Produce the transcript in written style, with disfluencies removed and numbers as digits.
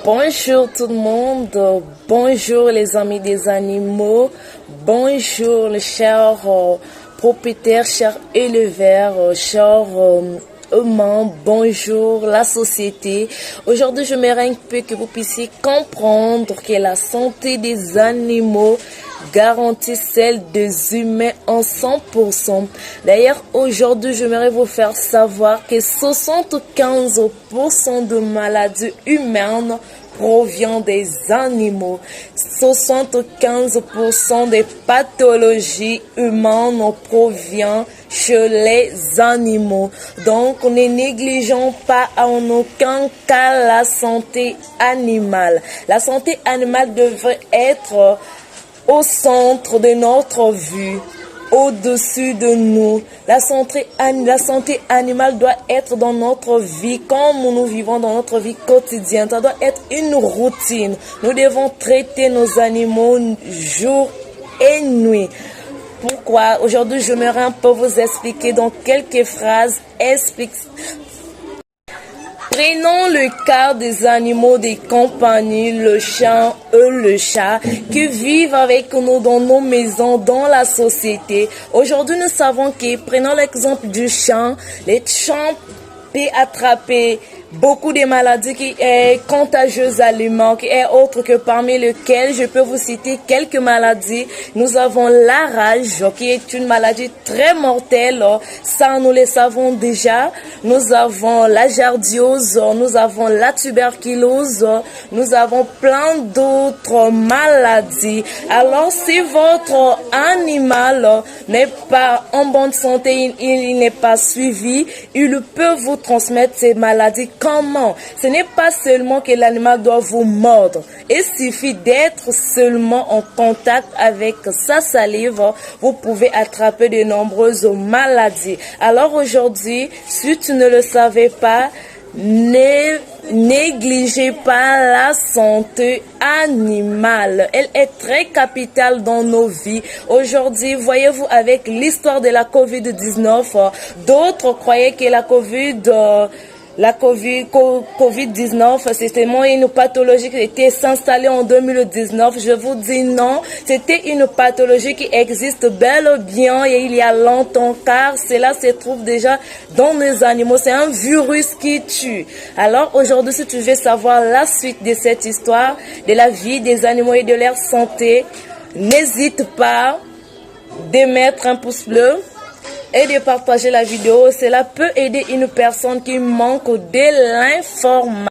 Bonjour tout le monde, bonjour les amis des animaux, bonjour les chers propriétaires, chers éleveurs, chers humains, bonjour la société. Aujourd'hui, je m'aimerais un peu que vous puissiez comprendre que la santé des animaux garantit celle des humains en 100%. D'ailleurs, aujourd'hui, j'aimerais vous faire savoir que 75% de maladies humaines provient des animaux. 75% des pathologies humaines proviennent chez les animaux. Donc, ne négligeons pas en aucun cas la santé animale. La santé animale devrait être au centre de notre vie, au-dessus de nous. La santé animale doit être dans notre vie comme nous vivons dans notre vie quotidienne. Ça doit être une routine. Nous devons traiter nos animaux jour et nuit. Pourquoi? Aujourd'hui, je me rends pour vous expliquer dans quelques phrases. Prenons le cas des animaux des compagnies, le chien et le chat, qui vivent avec nous dans nos maisons, dans la société. Aujourd'hui, nous savons que, prenons l'exemple du chien, les chiens peuvent attraper beaucoup de maladies qui est contagieuse aliments, qui est autre que parmi lesquelles je peux vous citer quelques maladies. Nous avons la rage, qui est une maladie très mortelle. Ça, nous le savons déjà. Nous avons la jardiose, nous avons la tuberculose, nous avons plein d'autres maladies. Alors, si votre animal n'est pas en bonne santé, il n'est pas suivi, il peut vous transmettre ces maladies. Comment? Ce n'est pas seulement que l'animal doit vous mordre. Il suffit d'être seulement en contact avec sa salive. Vous pouvez attraper de nombreuses maladies. Alors aujourd'hui, si tu ne le savais pas, ne négligez pas la santé animale. Elle est très capitale dans nos vies. Aujourd'hui, voyez-vous, avec l'histoire de la COVID-19, d'autres croyaient que la COVID-19, c'était une pathologie qui était installée en 2019. Je vous dis non, c'était une pathologie qui existe bel et bien et il y a longtemps, car cela se trouve déjà dans nos animaux. C'est un virus qui tue. Alors aujourd'hui, si tu veux savoir la suite de cette histoire, de la vie des animaux et de leur santé, n'hésite pas de mettre un pouce bleu et de partager la vidéo. Cela peut aider une personne qui manque de l'information.